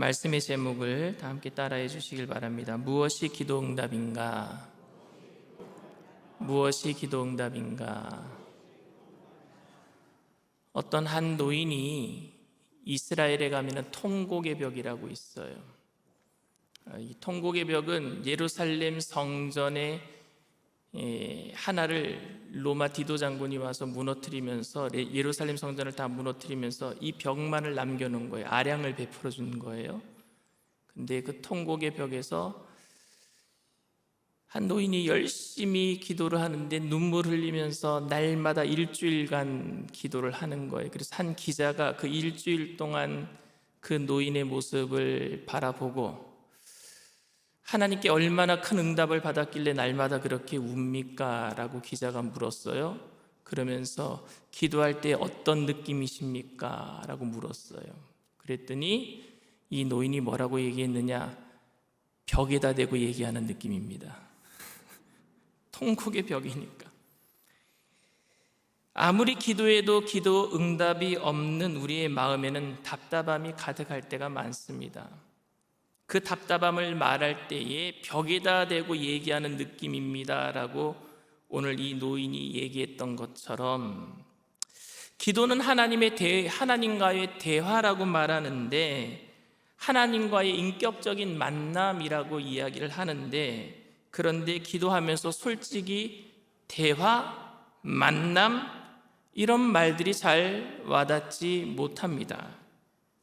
말씀의 제목을 다 함께 따라해 주시길 바랍니다. 무엇이 기도응답인가? 무엇이 기도응답인가? 어떤 한 노인이 이스라엘에 가면 통곡의 벽이라고 있어요. 이 통곡의 벽은 예루살렘 성전의 하나를 로마 디도 장군이 와서 무너뜨리면서, 예루살렘 성전을 다 무너뜨리면서 이 벽만을 남겨놓은 거예요. 아량을 베풀어 준 거예요. 근데 그 통곡의 벽에서 한 노인이 열심히 기도를 하는데 눈물 흘리면서 날마다 일주일간 기도를 하는 거예요. 그래서 한 기자가 그 일주일 동안 그 노인의 모습을 바라보고 하나님께 얼마나 큰 응답을 받았길래 날마다 그렇게 웁니까? 라고 기자가 물었어요. 그러면서 기도할 때 어떤 느낌이십니까? 라고 물었어요. 그랬더니 이 노인이 뭐라고 얘기했느냐? 벽에다 대고 얘기하는 느낌입니다. 통곡의 벽이니까. 아무리 기도해도 기도 응답이 없는 우리의 마음에는 답답함이 가득할 때가 많습니다. 그 답답함을 말할 때에 벽에다 대고 얘기하는 느낌입니다 라고 오늘 이 노인이 얘기했던 것처럼, 기도는 하나님과의 대화라고 말하는데 하나님과의 인격적인 만남이라고 이야기를 하는데, 그런데 기도하면서 솔직히 대화, 만남 이런 말들이 잘 와닿지 못합니다.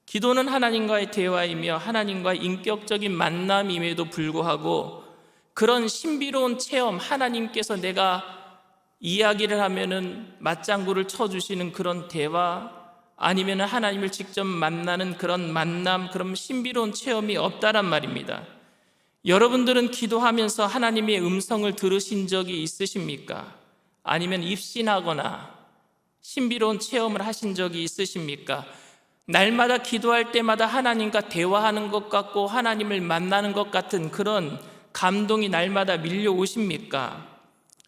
기도는 하나님과의 대화이며 하나님과의 인격적인 만남임에도 불구하고 그런 신비로운 체험, 하나님께서 내가 이야기를 하면은 맞장구를 쳐주시는 그런 대화, 아니면 하나님을 직접 만나는 그런 만남, 그런 신비로운 체험이 없다란 말입니다. 여러분들은 기도하면서 하나님의 음성을 들으신 적이 있으십니까? 아니면 입신하거나 신비로운 체험을 하신 적이 있으십니까? 날마다 기도할 때마다 하나님과 대화하는 것 같고 하나님을 만나는 것 같은 그런 감동이 날마다 밀려오십니까?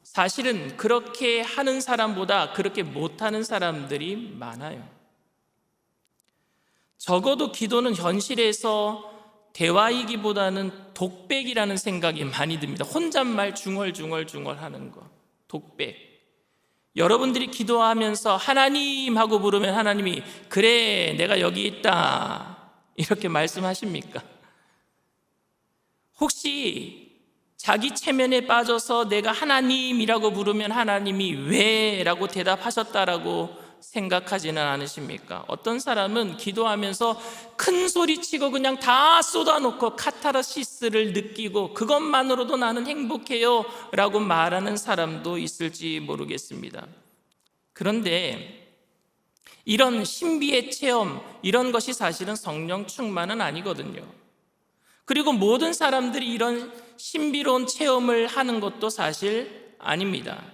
사실은 그렇게 하는 사람보다 그렇게 못하는 사람들이 많아요. 적어도 기도는 현실에서 대화이기보다는 독백이라는 생각이 많이 듭니다. 혼잣말 중얼중얼 하는 거, 독백. 여러분들이 기도하면서 하나님 하고 부르면 하나님이 그래 내가 여기 있다 이렇게 말씀하십니까? 혹시 자기 체면에 빠져서 내가 하나님이라고 부르면 하나님이 왜? 라고 대답하셨다라고 생각하지는 않으십니까? 어떤 사람은 기도하면서 큰 소리치고 그냥 다 쏟아놓고 카타르시스를 느끼고 그것만으로도 나는 행복해요 라고 말하는 사람도 있을지 모르겠습니다. 그런데 이런 신비의 체험, 이런 것이 사실은 성령 충만은 아니거든요. 그리고 모든 사람들이 이런 신비로운 체험을 하는 것도 사실 아닙니다.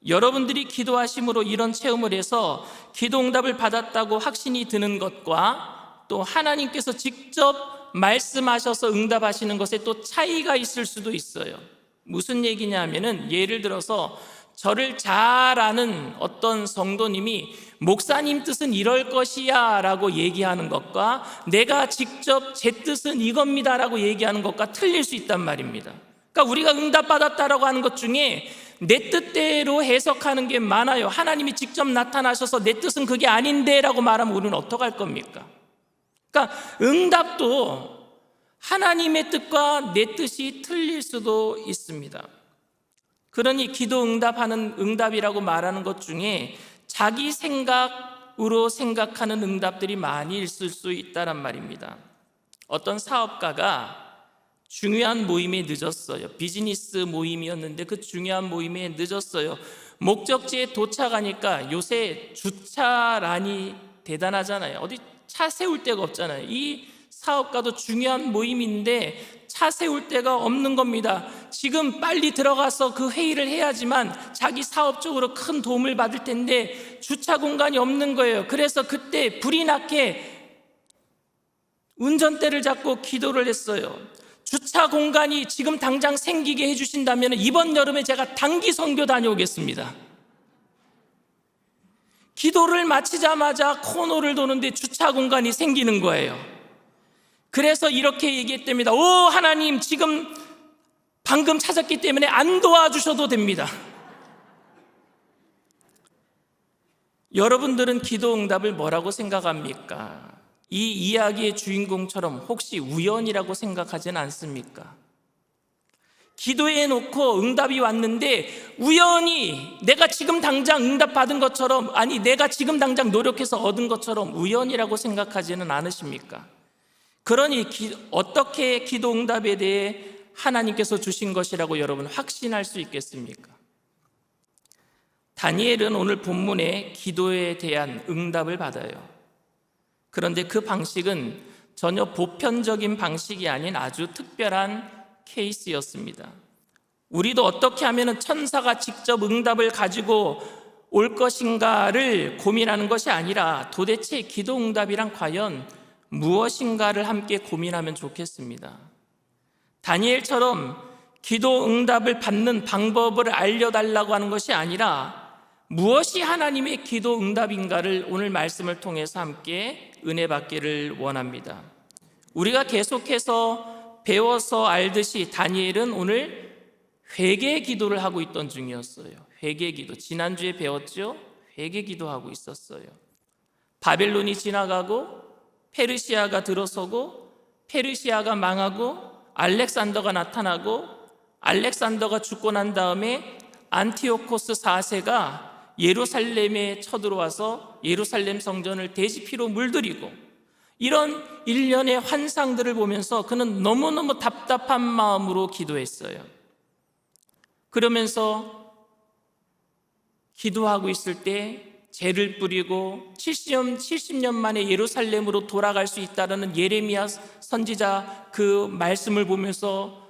여러분들이 기도하심으로 이런 체험을 해서 기도 응답을 받았다고 확신이 드는 것과 또 하나님께서 직접 말씀하셔서 응답하시는 것에 또 차이가 있을 수도 있어요. 무슨 얘기냐 하면은, 예를 들어서 저를 잘 아는 어떤 성도님이 목사님 뜻은 이럴 것이야 라고 얘기하는 것과 내가 직접 제 뜻은 이겁니다 라고 얘기하는 것과 틀릴 수 있단 말입니다. 그러니까 우리가 응답받았다라고 하는 것 중에 내 뜻대로 해석하는 게 많아요. 하나님이 직접 나타나셔서 내 뜻은 그게 아닌데 라고 말하면 우리는 어떡할 겁니까? 그러니까 응답도 하나님의 뜻과 내 뜻이 틀릴 수도 있습니다. 그러니 기도 응답하는 응답이라고 말하는 것 중에 자기 생각으로 생각하는 응답들이 많이 있을 수 있다란 말입니다. 어떤 사업가가 중요한 모임에 늦었어요. 비즈니스 모임이었는데 그 중요한 모임에 늦었어요. 목적지에 도착하니까 요새 주차란이 대단하잖아요. 어디 차 세울 데가 없잖아요. 이 사업가도 중요한 모임인데 차 세울 데가 없는 겁니다. 지금 빨리 들어가서 그 회의를 해야지만 자기 사업적으로 큰 도움을 받을 텐데 주차 공간이 없는 거예요. 그래서 그때 불이 나게 운전대를 잡고 기도를 했어요. 주차 공간이 지금 당장 생기게 해주신다면 이번 여름에 제가 단기 선교 다녀오겠습니다. 기도를 마치자마자 코너를 도는데 주차 공간이 생기는 거예요. 그래서 이렇게 얘기했답니다. 오 하나님, 지금 방금 찾았기 때문에 안 도와주셔도 됩니다. 여러분들은 기도 응답을 뭐라고 생각합니까? 이 이야기의 주인공처럼 혹시 우연이라고 생각하진 않습니까? 기도해 놓고 응답이 왔는데 우연히 내가 지금 당장 응답받은 것처럼, 아니 내가 지금 당장 노력해서 얻은 것처럼 우연이라고 생각하지는 않으십니까? 그러니 어떻게 기도 응답에 대해 하나님께서 주신 것이라고 여러분 확신할 수 있겠습니까? 다니엘은 오늘 본문에 기도에 대한 응답을 받아요. 그런데 그 방식은 전혀 보편적인 방식이 아닌 아주 특별한 케이스였습니다. 우리도 어떻게 하면 천사가 직접 응답을 가지고 올 것인가를 고민하는 것이 아니라 도대체 기도 응답이란 과연 무엇인가를 함께 고민하면 좋겠습니다. 다니엘처럼 기도 응답을 받는 방법을 알려달라고 하는 것이 아니라 무엇이 하나님의 기도 응답인가를 오늘 말씀을 통해서 함께 은혜 받기를 원합니다. 우리가 계속해서 배워서 알듯이 다니엘은 오늘 회개 기도를 하고 있던 중이었어요. 회개 기도, 지난주에 배웠죠? 회개 기도하고 있었어요. 바벨론이 지나가고 페르시아가 들어서고 페르시아가 망하고 알렉산더가 나타나고 알렉산더가 죽고 난 다음에 안티오코스 4세가 예루살렘에 쳐들어와서 예루살렘 성전을 돼지피로 물들이고, 이런 일련의 환상들을 보면서 그는 너무너무 답답한 마음으로 기도했어요. 그러면서 기도하고 있을 때 죄를 뿌리고 70년 만에 예루살렘으로 돌아갈 수 있다는 예레미야 선지자 그 말씀을 보면서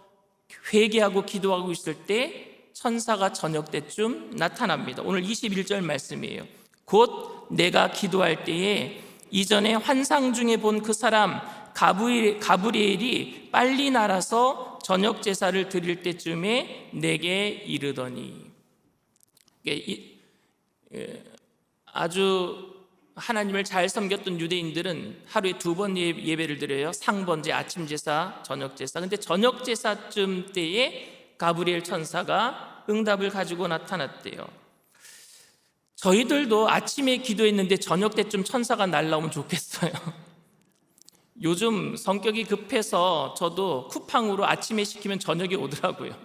회개하고 기도하고 있을 때 천사가 저녁 때쯤 나타납니다. 오늘 21절 말씀이에요. 곧 내가 기도할 때에 이전에 환상 중에 본 그 사람 가브리엘이 빨리 날아서 저녁 제사를 드릴 때쯤에 내게 이르더니. 아주 하나님을 잘 섬겼던 유대인들은 하루에 2번 예배를 드려요. 상번제, 아침 제사, 저녁 제사. 근데 저녁 제사쯤 때에 가브리엘 천사가 응답을 가지고 나타났대요. 저희들도 아침에 기도했는데 저녁 때쯤 천사가 날라오면 좋겠어요. 요즘 성격이 급해서 저도 쿠팡으로 아침에 시키면 저녁에 오더라고요.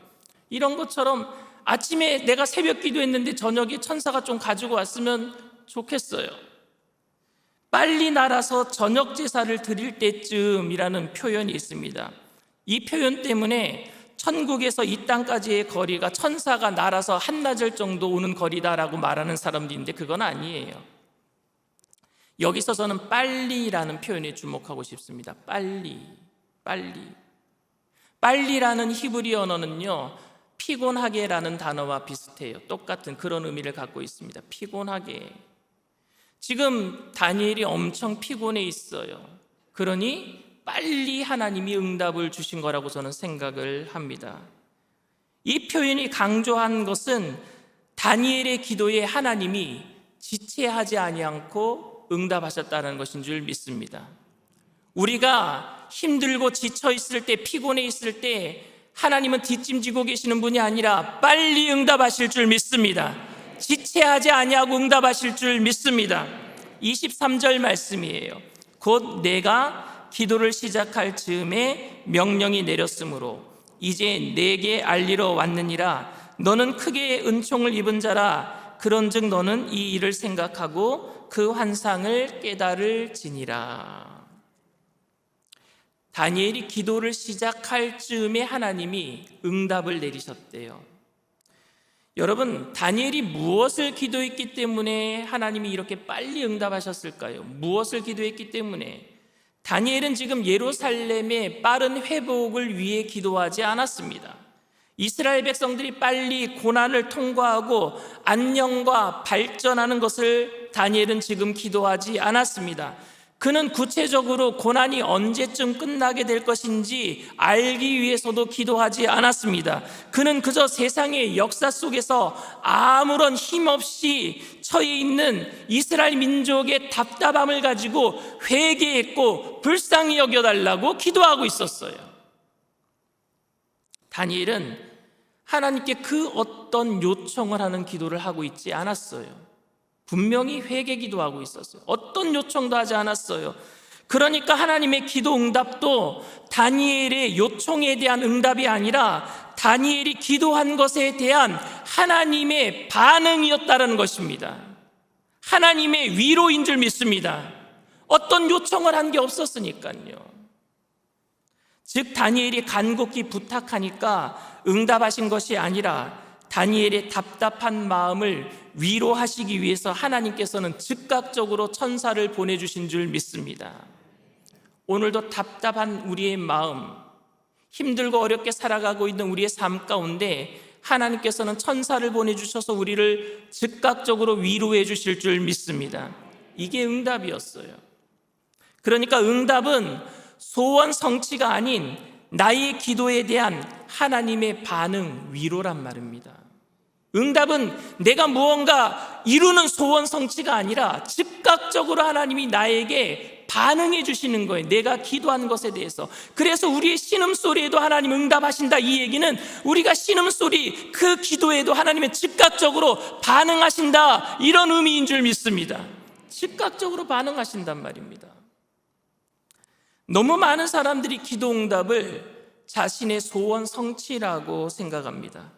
이런 것처럼 아침에 내가 새벽 기도했는데 저녁에 천사가 좀 가지고 왔으면 좋겠어요. 빨리 날아서 저녁 제사를 드릴 때쯤이라는 표현이 있습니다. 이 표현 때문에 천국에서 이 땅까지의 거리가 천사가 날아서 한나절 정도 오는 거리다라고 말하는 사람도 있는데 그건 아니에요. 여기서 저는 빨리라는 표현에 주목하고 싶습니다. 빨리라는 히브리 언어는요, 피곤하게라는 단어와 비슷해요. 똑같은 그런 의미를 갖고 있습니다. 피곤하게. 지금 다니엘이 엄청 피곤해 있어요. 그러니 빨리 하나님이 응답을 주신 거라고 저는 생각을 합니다. 이 표현이 강조한 것은 다니엘의 기도에 하나님이 지체하지 아니않고 응답하셨다는 것인 줄 믿습니다. 우리가 힘들고 지쳐 있을 때, 피곤해 있을 때 하나님은 뒷짐지고 계시는 분이 아니라 빨리 응답하실 줄 믿습니다. 지체하지 아니하고 응답하실 줄 믿습니다. 23절 말씀이에요. 곧 내가 기도를 시작할 즈음에 명령이 내렸으므로 이제 내게 알리러 왔느니라. 너는 크게 은총을 입은 자라. 그런즉 너는 이 일을 생각하고 그 환상을 깨달을지니라. 다니엘이 기도를 시작할 즈음에 하나님이 응답을 내리셨대요. 여러분, 다니엘이 무엇을 기도했기 때문에 하나님이 이렇게 빨리 응답하셨을까요? 무엇을 기도했기 때문에? 다니엘은 지금 예루살렘의 빠른 회복을 위해 기도하지 않았습니다. 이스라엘 백성들이 빨리 고난을 통과하고 안녕과 발전하는 것을 다니엘은 지금 기도하지 않았습니다. 그는 구체적으로 고난이 언제쯤 끝나게 될 것인지 알기 위해서도 기도하지 않았습니다. 그는 그저 세상의 역사 속에서 아무런 힘없이 처해 있는 이스라엘 민족의 답답함을 가지고 회개했고 불쌍히 여겨달라고 기도하고 있었어요. 다니엘은 하나님께 그 어떤 요청을 하는 기도를 하고 있지 않았어요. 분명히 회개 기도하고 있었어요. 어떤 요청도 하지 않았어요. 그러니까 하나님의 기도 응답도 다니엘의 요청에 대한 응답이 아니라 다니엘이 기도한 것에 대한 하나님의 반응이었다는 것입니다. 하나님의 위로인 줄 믿습니다. 어떤 요청을 한 게 없었으니까요. 즉 다니엘이 간곡히 부탁하니까 응답하신 것이 아니라 다니엘의 답답한 마음을 위로하시기 위해서 하나님께서는 즉각적으로 천사를 보내주신 줄 믿습니다. 오늘도 답답한 우리의 마음, 힘들고 어렵게 살아가고 있는 우리의 삶 가운데 하나님께서는 천사를 보내주셔서 우리를 즉각적으로 위로해 주실 줄 믿습니다. 이게 응답이었어요. 그러니까 응답은 소원 성취가 아닌 나의 기도에 대한 하나님의 반응, 위로란 말입니다. 응답은 내가 무언가 이루는 소원 성취가 아니라 즉각적으로 하나님이 나에게 반응해 주시는 거예요. 내가 기도한 것에 대해서. 그래서 우리의 신음소리에도 하나님 응답하신다, 이 얘기는 우리가 신음소리 그 기도에도 하나님은 즉각적으로 반응하신다, 이런 의미인 줄 믿습니다. 즉각적으로 반응하신단 말입니다. 너무 많은 사람들이 기도 응답을 자신의 소원 성취라고 생각합니다.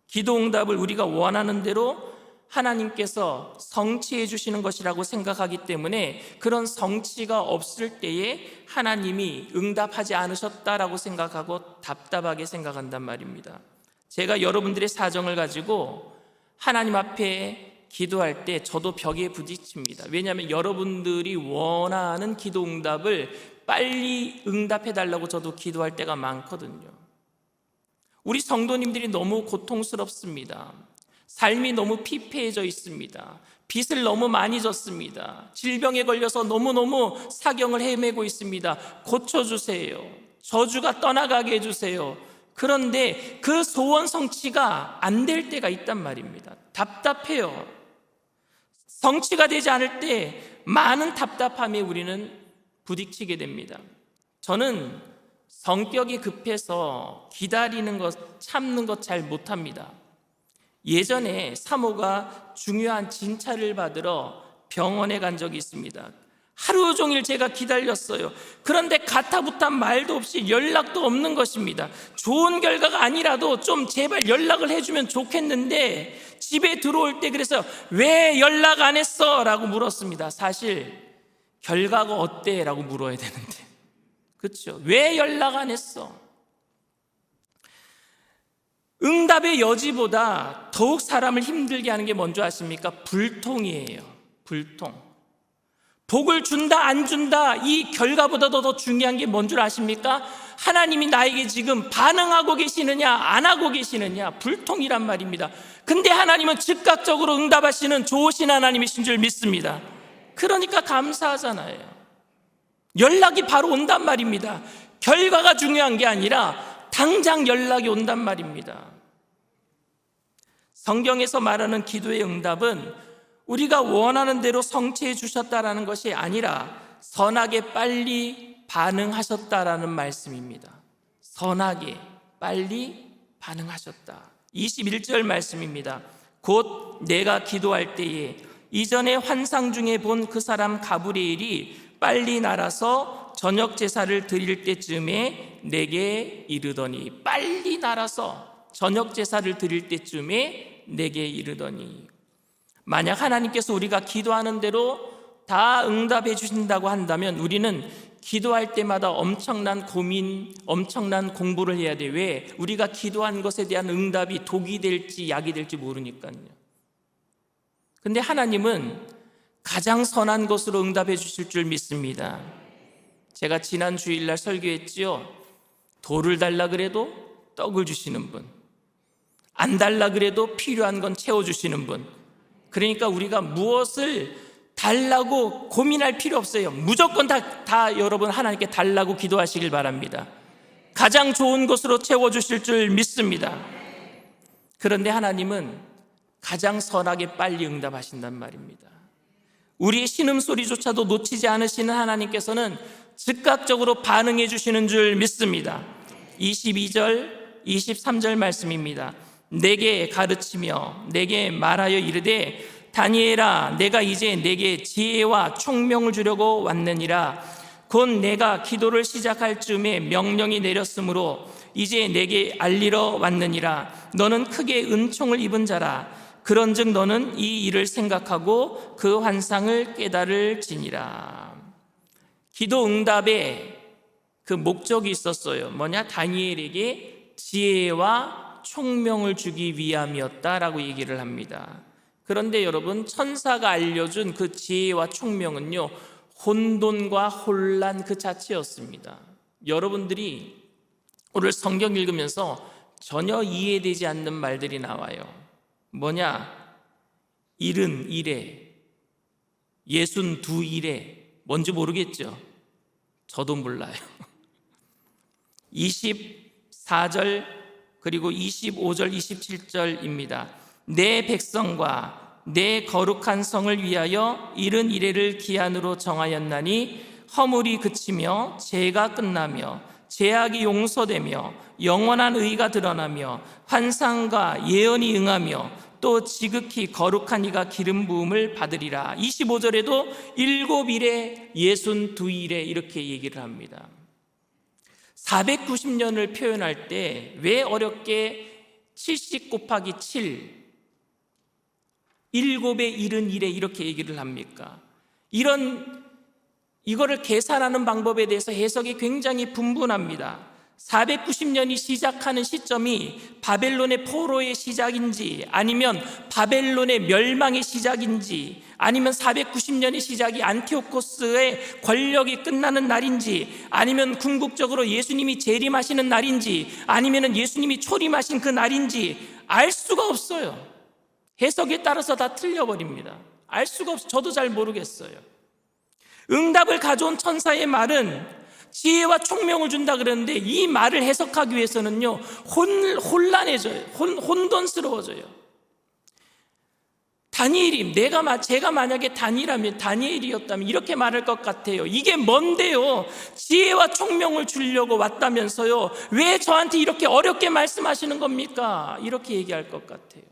기도 응답을 우리가 원하는 대로 하나님께서 성취해 주시는 것이라고 생각하기 때문에 그런 성취가 없을 때에 하나님이 응답하지 않으셨다라고 생각하고 답답하게 생각한단 말입니다. 제가 여러분들의 사정을 가지고 하나님 앞에 기도할 때 저도 벽에 부딪힙니다. 왜냐하면 여러분들이 원하는 기도 응답을 빨리 응답해 달라고 저도 기도할 때가 많거든요. 우리 성도님들이 너무 고통스럽습니다. 삶이 너무 피폐해져 있습니다. 빚을 너무 많이 졌습니다. 질병에 걸려서 너무너무 사경을 헤매고 있습니다. 고쳐주세요. 저주가 떠나가게 해주세요. 그런데 그 소원 성취가 안 될 때가 있단 말입니다. 답답해요. 성취가 되지 않을 때 많은 답답함에 우리는 부딪히게 됩니다. 저는 성격이 급해서 기다리는 것, 참는 것 잘 못합니다. 예전에 사모가 중요한 진찰을 받으러 병원에 간 적이 있습니다. 하루 종일 제가 기다렸어요. 그런데 가타부탄 말도 없이 연락도 없는 것입니다. 좋은 결과가 아니라도 좀 제발 연락을 해주면 좋겠는데 집에 들어올 때 그래서 왜 연락 안 했어? 라고 물었습니다. 사실 결과가 어때? 라고 물어야 되는데, 그렇죠? 왜 연락 안 했어? 응답의 여지보다 더욱 사람을 힘들게 하는 게 뭔지 아십니까? 불통이에요. 불통. 복을 준다 안 준다, 이 결과보다도 더 중요한 게 뭔 줄 아십니까? 하나님이 나에게 지금 반응하고 계시느냐 안 하고 계시느냐, 불통이란 말입니다. 근데 하나님은 즉각적으로 응답하시는 좋으신 하나님이신 줄 믿습니다. 그러니까 감사하잖아요. 연락이 바로 온단 말입니다. 결과가 중요한 게 아니라 당장 연락이 온단 말입니다. 성경에서 말하는 기도의 응답은 우리가 원하는 대로 성취해 주셨다라는 것이 아니라 선하게 빨리 반응하셨다라는 말씀입니다. 선하게 빨리 반응하셨다. 21절 말씀입니다. 곧 내가 기도할 때에 이전에 환상 중에 본 그 사람 가브리엘이 빨리 날아서 저녁 제사를 드릴 때쯤에 내게 이르더니, 빨리 날아서 저녁 제사를 드릴 때쯤에 내게 이르더니. 만약 하나님께서 우리가 기도하는 대로 다 응답해 주신다고 한다면 우리는 기도할 때마다 엄청난 고민, 엄청난 공부를 해야 돼. 왜? 우리가 기도한 것에 대한 응답이 독이 될지 약이 될지 모르니까요. 근데 하나님은 가장 선한 것으로 응답해 주실 줄 믿습니다. 제가 지난 주일날 설교했지요. 돌을 달라 그래도 떡을 주시는 분, 안 달라 그래도 필요한 건 채워주시는 분. 그러니까 우리가 무엇을 달라고 고민할 필요 없어요. 무조건 다 여러분 하나님께 달라고 기도하시길 바랍니다. 가장 좋은 것으로 채워주실 줄 믿습니다. 그런데 하나님은 가장 선하게 빨리 응답하신단 말입니다. 우리의 신음소리조차도 놓치지 않으시는 하나님께서는 즉각적으로 반응해 주시는 줄 믿습니다. 22절, 23절 말씀입니다. 내게 가르치며 내게 말하여 이르되 다니엘아, 내가 이제 내게 지혜와 총명을 주려고 왔느니라. 곧 내가 기도를 시작할 즈음에 명령이 내렸으므로 이제 내게 알리러 왔느니라. 너는 크게 은총을 입은 자라. 그런즉 너는 이 일을 생각하고 그 환상을 깨달을지니라. 기도 응답에 그 목적이 있었어요. 뭐냐? 다니엘에게 지혜와 총명을 주기 위함이었다라고 얘기를 합니다. 그런데 여러분, 천사가 알려준 그 지혜와 총명은요, 혼돈과 혼란 그 자체였습니다. 여러분들이 오늘 성경 읽으면서 전혀 이해되지 않는 말들이 나와요. 뭐냐? 71에 62일에 뭔지 모르겠죠? 저도 몰라요. 24절 그리고 25절 27절입니다. 내 백성과 내 거룩한 성을 위하여 71회를 기한으로 정하였나니 허물이 그치며 죄가 끝나며 죄악이 용서되며 영원한 의가 드러나며 환상과 예언이 응하며 또 지극히 거룩한 이가 기름 부음을 받으리라. 25절에도 7일에 62일에 이렇게 얘기를 합니다. 490년을 표현할 때 왜 어렵게 70 곱하기 7 7에 71에 이렇게 얘기를 합니까? 이거를 계산하는 방법에 대해서 해석이 굉장히 분분합니다. 490년이 시작하는 시점이 바벨론의 포로의 시작인지, 아니면 바벨론의 멸망의 시작인지, 아니면 490년의 시작이 안티오코스의 권력이 끝나는 날인지, 아니면 궁극적으로 예수님이 재림하시는 날인지, 아니면 예수님이 초림하신 그 날인지 알 수가 없어요. 해석에 따라서 다 틀려버립니다. 알 수가 없어요. 저도 잘 모르겠어요. 응답을 가져온 천사의 말은 지혜와 총명을 준다 그러는데, 이 말을 해석하기 위해서는요, 혼란해져요. 혼돈스러워져요. 다니엘이, 제가 만약에 다니엘이었다면 이렇게 말할 것 같아요. 이게 뭔데요? 지혜와 총명을 주려고 왔다면서요, 왜 저한테 이렇게 어렵게 말씀하시는 겁니까? 이렇게 얘기할 것 같아요.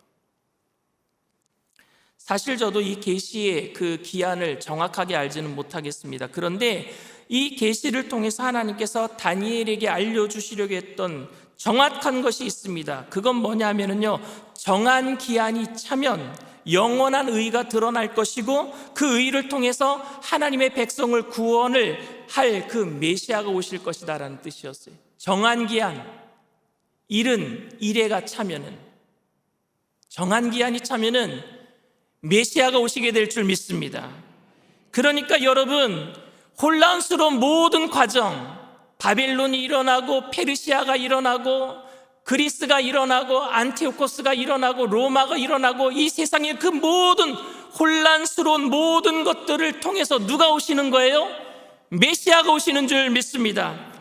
사실 저도 이 계시의 그 기한을 정확하게 알지는 못하겠습니다. 그런데 이 계시를 통해서 하나님께서 다니엘에게 알려주시려고 했던 정확한 것이 있습니다. 그건 뭐냐면요, 정한 기한이 차면 영원한 의가 드러날 것이고, 그 의를 통해서 하나님의 백성을 구원을 할 그 메시아가 오실 것이다라는 뜻이었어요. 정한 기한, 71회가 차면은, 정한 기한이 차면은 메시아가 오시게 될 줄 믿습니다. 그러니까 여러분, 혼란스러운 모든 과정, 바벨론이 일어나고 페르시아가 일어나고 그리스가 일어나고 안티오코스가 일어나고 로마가 일어나고, 이 세상의 그 모든 혼란스러운 모든 것들을 통해서 누가 오시는 거예요? 메시아가 오시는 줄 믿습니다.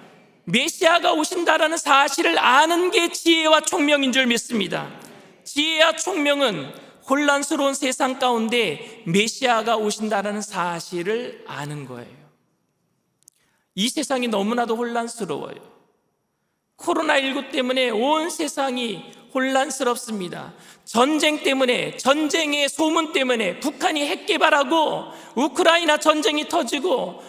메시아가 오신다라는 사실을 아는 게 지혜와 총명인 줄 믿습니다. 지혜와 총명은 혼란스러운 세상 가운데 메시아가 오신다라는 사실을 아는 거예요. 이 세상이 너무나도 혼란스러워요. 코로나19 때문에 온 세상이 혼란스럽습니다. 전쟁 때문에, 전쟁의 소문 때문에 북한이 핵 개발하고 우크라이나 전쟁이 터지고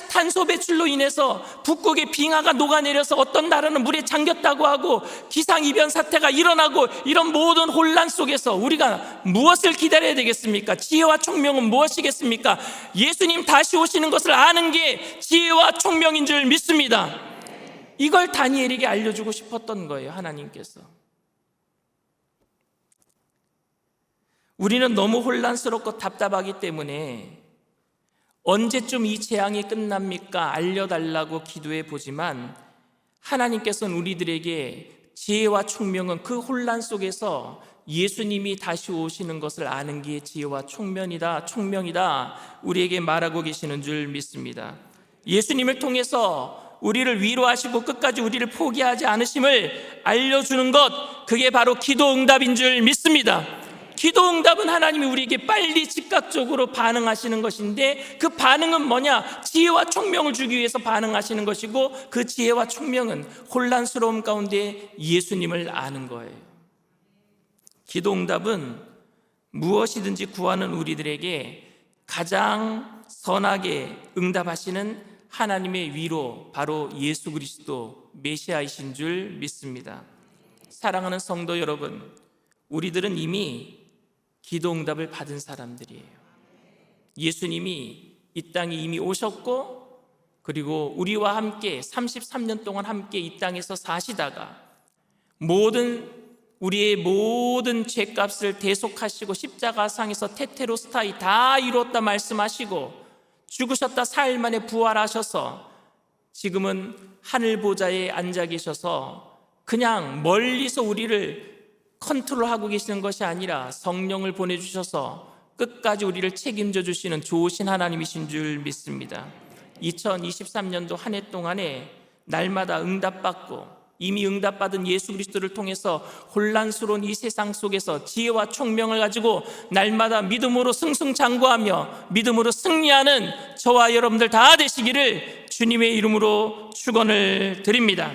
탄소 배출로 인해서 북극의 빙하가 녹아내려서 어떤 나라는 물에 잠겼다고 하고 기상이변 사태가 일어나고, 이런 모든 혼란 속에서 우리가 무엇을 기다려야 되겠습니까? 지혜와 총명은 무엇이겠습니까? 예수님 다시 오시는 것을 아는 게 지혜와 총명인 줄 믿습니다. 이걸 다니엘에게 알려주고 싶었던 거예요, 하나님께서. 우리는 너무 혼란스럽고 답답하기 때문에 언제쯤 이 재앙이 끝납니까? 알려달라고 기도해 보지만, 하나님께서는 우리들에게 지혜와 총명은 그 혼란 속에서 예수님이 다시 오시는 것을 아는 게 지혜와 총명이다 우리에게 말하고 계시는 줄 믿습니다. 예수님을 통해서 우리를 위로하시고 끝까지 우리를 포기하지 않으심을 알려주는 것, 그게 바로 기도응답인 줄 믿습니다. 기도응답은 하나님이 우리에게 빨리 즉각적으로 반응하시는 것인데, 그 반응은 뭐냐? 지혜와 총명을 주기 위해서 반응하시는 것이고, 그 지혜와 총명은 혼란스러움 가운데 예수님을 아는 거예요. 기도응답은 무엇이든지 구하는 우리들에게 가장 선하게 응답하시는 하나님의 위로, 바로 예수 그리스도 메시아이신 줄 믿습니다. 사랑하는 성도 여러분, 우리들은 이미 기도응답을 받은 사람들이에요. 예수님이 이 땅에 이미 오셨고, 그리고 우리와 함께 33년 동안 함께 이 땅에서 사시다가 우리의 모든 죄값을 대속하시고 십자가상에서 테테로스타이 다 이뤘다 말씀하시고, 죽으셨다 4일 만에 부활하셔서 지금은 하늘 보좌에 앉아 계셔서 그냥 멀리서 우리를 컨트롤하고 계시는 것이 아니라 성령을 보내주셔서 끝까지 우리를 책임져 주시는 좋으신 하나님이신 줄 믿습니다. 2023년도 한 해 동안에 날마다 응답받고, 이미 응답받은 예수 그리스도를 통해서 혼란스러운 이 세상 속에서 지혜와 총명을 가지고 날마다 믿음으로 승승장구하며 믿음으로 승리하는 저와 여러분들 다 되시기를 주님의 이름으로 축원을 드립니다.